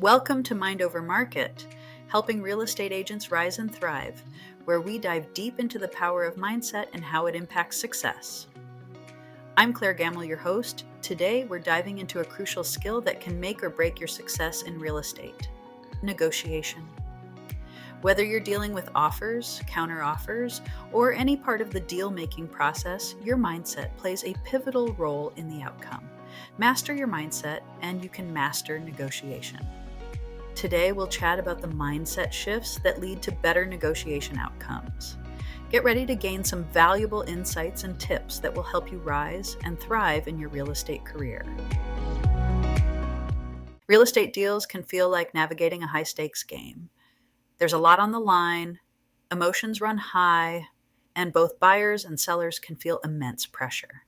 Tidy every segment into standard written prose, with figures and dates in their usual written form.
Welcome to Mind Over Market, helping real estate agents rise and thrive, where we dive deep into the power of mindset and how it impacts success. I'm Clair Gammel, your host. Today, we're diving into a crucial skill that can make or break your success in real estate: negotiation. Whether you're dealing with offers, counter-offers, or any part of the deal-making process, your mindset plays a pivotal role in the outcome. Master your mindset, and you can master negotiation. Today, we'll chat about the mindset shifts that lead to better negotiation outcomes. Get ready to gain some valuable insights and tips that will help you rise and thrive in your real estate career. Real estate deals can feel like navigating a high-stakes game. There's a lot on the line, emotions run high, and both buyers and sellers can feel immense pressure.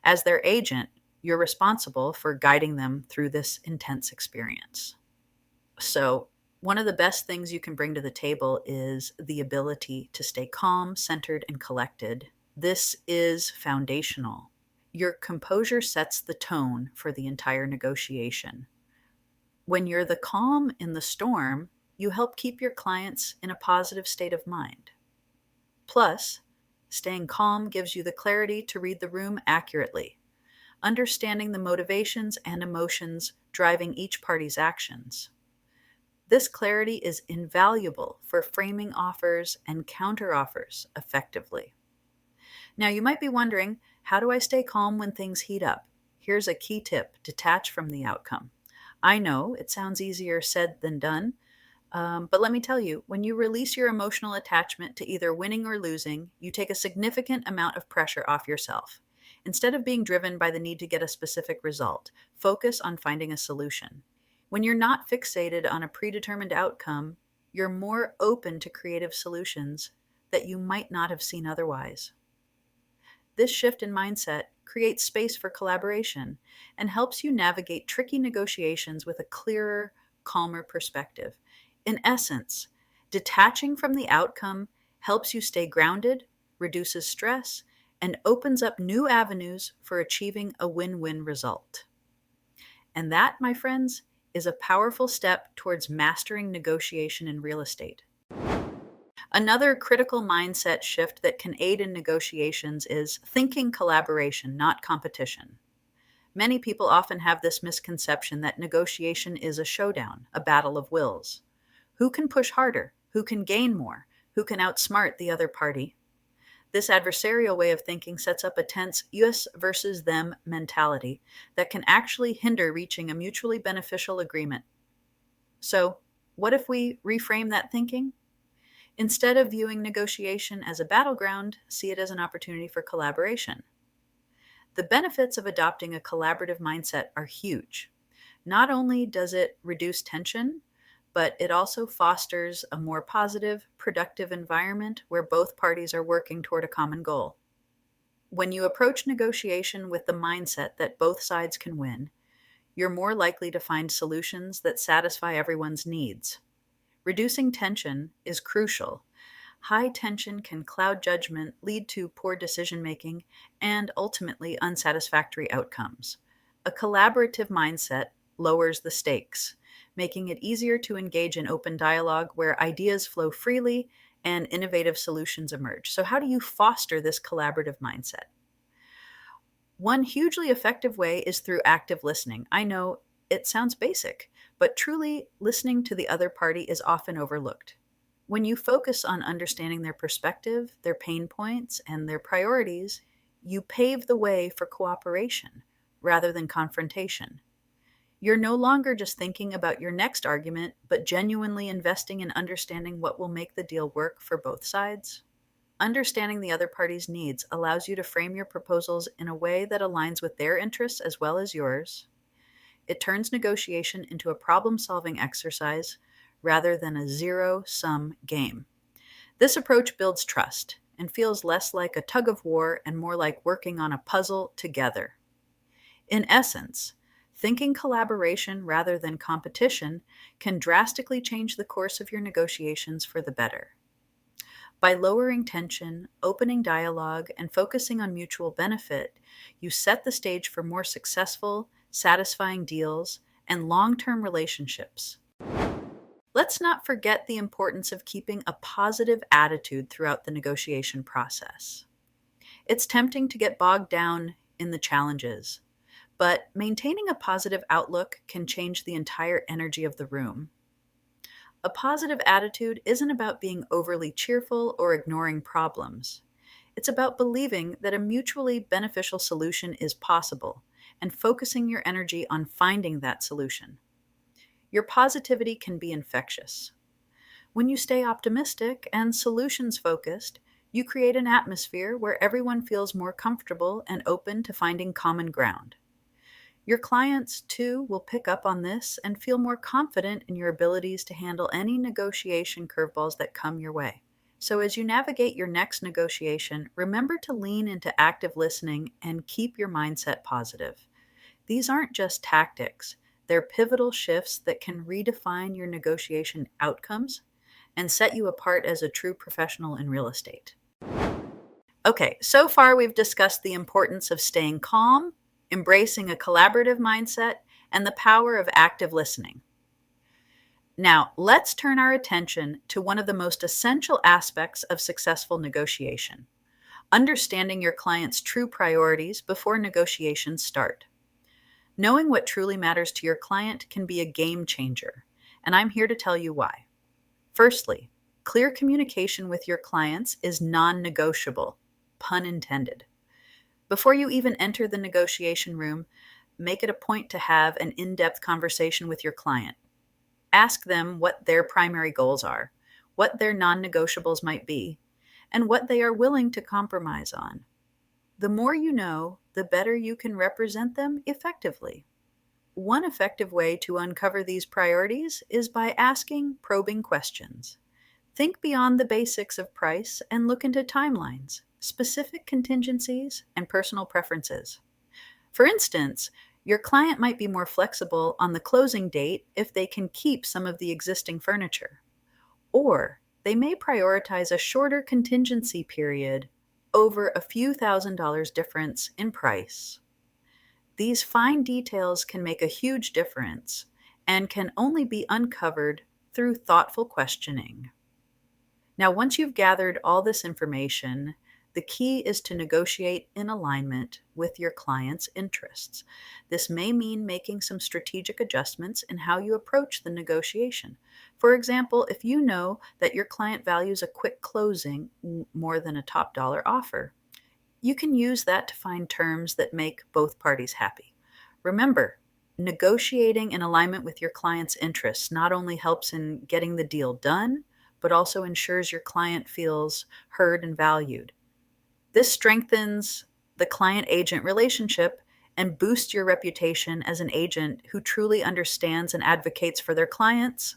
As their agent, you're responsible for guiding them through this intense experience. So, one of the best things you can bring to the table is the ability to stay calm, centered, and collected. This is foundational. Your composure sets the tone for the entire negotiation. When you're the calm in the storm, you help keep your clients in a positive state of mind. Plus, staying calm gives you the clarity to read the room accurately, understanding the motivations and emotions driving each party's actions. This clarity is invaluable for framing offers and counteroffers effectively. Now, you might be wondering, how do I stay calm when things heat up? Here's a key tip: detach from the outcome. I know it sounds easier said than done, but let me tell you, when you release your emotional attachment to either winning or losing, you take a significant amount of pressure off yourself. Instead of being driven by the need to get a specific result, focus on finding a solution. When you're not fixated on a predetermined outcome, you're more open to creative solutions that you might not have seen otherwise. This shift in mindset creates space for collaboration and helps you navigate tricky negotiations with a clearer, calmer perspective. In essence, detaching from the outcome helps you stay grounded, reduces stress, and opens up new avenues for achieving a win-win result. And that, my friends, is a powerful step towards mastering negotiation in real estate. Another critical mindset shift that can aid in negotiations is thinking collaboration, not competition. Many people often have this misconception that negotiation is a showdown, a battle of wills. Who can push harder? Who can gain more? Who can outsmart the other party? This adversarial way of thinking sets up a tense us versus them mentality that can actually hinder reaching a mutually beneficial agreement. So, what if we reframe that thinking? Instead of viewing negotiation as a battleground, see it as an opportunity for collaboration. The benefits of adopting a collaborative mindset are huge. Not only does it reduce tension, but it also fosters a more positive, productive environment where both parties are working toward a common goal. When you approach negotiation with the mindset that both sides can win, you're more likely to find solutions that satisfy everyone's needs. Reducing tension is crucial. High tension can cloud judgment, lead to poor decision-making, and ultimately unsatisfactory outcomes. A collaborative mindset lowers the stakes, making it easier to engage in open dialogue where ideas flow freely and innovative solutions emerge. So how do you foster this collaborative mindset? One hugely effective way is through active listening. I know it sounds basic, but truly listening to the other party is often overlooked. When you focus on understanding their perspective, their pain points, and their priorities, you pave the way for cooperation rather than confrontation. You're no longer just thinking about your next argument, but genuinely investing in understanding what will make the deal work for both sides. Understanding the other party's needs allows you to frame your proposals in a way that aligns with their interests as well as yours. It turns negotiation into a problem-solving exercise rather than a zero-sum game. This approach builds trust and feels less like a tug-of-war and more like working on a puzzle together. In essence, thinking collaboration rather than competition can drastically change the course of your negotiations for the better. By lowering tension, opening dialogue, and focusing on mutual benefit, you set the stage for more successful, satisfying deals and long-term relationships. Let's not forget the importance of keeping a positive attitude throughout the negotiation process. It's tempting to get bogged down in the challenges, but maintaining a positive outlook can change the entire energy of the room. A positive attitude isn't about being overly cheerful or ignoring problems. It's about believing that a mutually beneficial solution is possible and focusing your energy on finding that solution. Your positivity can be infectious. When you stay optimistic and solutions focused, you create an atmosphere where everyone feels more comfortable and open to finding common ground. Your clients, too, will pick up on this and feel more confident in your abilities to handle any negotiation curveballs that come your way. So, as you navigate your next negotiation, remember to lean into active listening and keep your mindset positive. These aren't just tactics, they're pivotal shifts that can redefine your negotiation outcomes and set you apart as a true professional in real estate. Okay, so far we've discussed the importance of staying calm, embracing a collaborative mindset, and the power of active listening. Now, let's turn our attention to one of the most essential aspects of successful negotiation: understanding your client's true priorities before negotiations start. Knowing what truly matters to your client can be a game changer, and I'm here to tell you why. Firstly, clear communication with your clients is non-negotiable, pun intended. Before you even enter the negotiation room, make it a point to have an in-depth conversation with your client. Ask them what their primary goals are, what their non-negotiables might be, and what they are willing to compromise on. The more you know, the better you can represent them effectively. One effective way to uncover these priorities is by asking probing questions. Think beyond the basics of price and look into timelines, specific contingencies, and personal preferences. For instance, your client might be more flexible on the closing date if they can keep some of the existing furniture, or they may prioritize a shorter contingency period over a few $1,000s difference in price. These fine details can make a huge difference and can only be uncovered through thoughtful questioning. Now, once you've gathered all this information, the key is to negotiate in alignment with your client's interests. This may mean making some strategic adjustments in how you approach the negotiation. For example, if you know that your client values a quick closing more than a top dollar offer, you can use that to find terms that make both parties happy. Remember, negotiating in alignment with your client's interests not only helps in getting the deal done, but also ensures your client feels heard and valued. This strengthens the client-agent relationship and boosts your reputation as an agent who truly understands and advocates for their clients.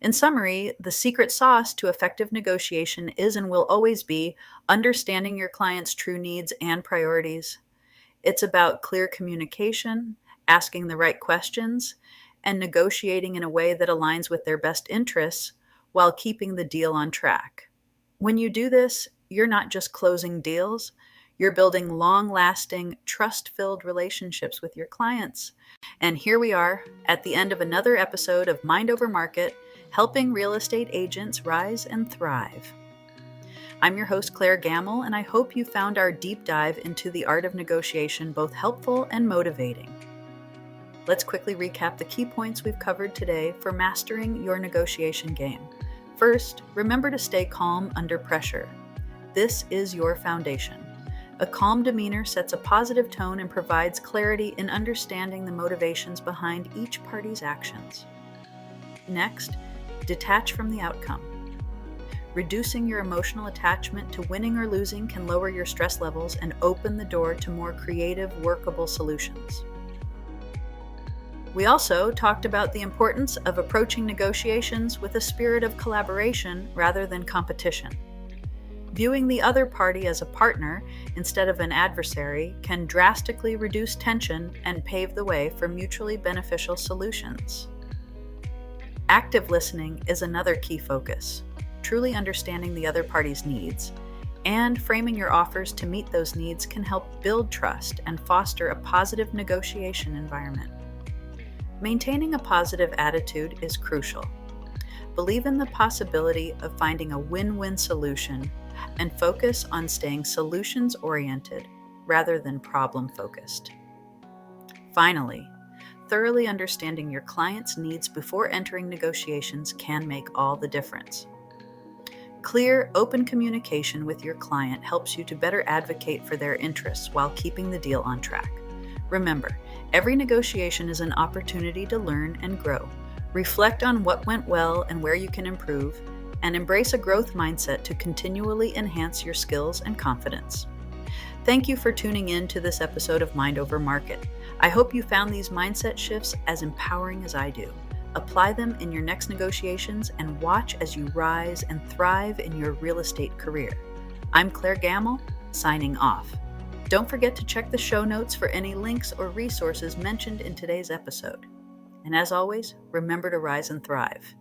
In summary, the secret sauce to effective negotiation is and will always be understanding your client's true needs and priorities. It's about clear communication, asking the right questions, and negotiating in a way that aligns with their best interests while keeping the deal on track. When you do this, you're not just closing deals, you're building long-lasting, trust-filled relationships with your clients. And here we are at the end of another episode of Mind Over Market, helping real estate agents rise and thrive. I'm your host, Clair Gammel, and I hope you found our deep dive into the art of negotiation both helpful and motivating. Let's quickly recap the key points we've covered today for mastering your negotiation game. First, remember to stay calm under pressure. This is your foundation. A calm demeanor sets a positive tone and provides clarity in understanding the motivations behind each party's actions. Next, detach from the outcome. Reducing your emotional attachment to winning or losing can lower your stress levels and open the door to more creative, workable solutions. We also talked about the importance of approaching negotiations with a spirit of collaboration rather than competition. Viewing the other party as a partner instead of an adversary can drastically reduce tension and pave the way for mutually beneficial solutions. Active listening is another key focus, truly understanding the other party's needs, and framing your offers to meet those needs can help build trust and foster a positive negotiation environment. Maintaining a positive attitude is crucial. Believe in the possibility of finding a win-win solution and focus on staying solutions-oriented rather than problem-focused. Finally, thoroughly understanding your client's needs before entering negotiations can make all the difference. Clear, open communication with your client helps you to better advocate for their interests while keeping the deal on track. Remember, every negotiation is an opportunity to learn and grow. Reflect on what went well and where you can improve, and embrace a growth mindset to continually enhance your skills and confidence. Thank you for tuning in to this episode of Mind Over Market. I hope you found these mindset shifts as empowering as I do. Apply them in your next negotiations and watch as you rise and thrive in your real estate career. I'm Clair Gammel, signing off. Don't forget to check the show notes for any links or resources mentioned in today's episode. And as always, remember to rise and thrive.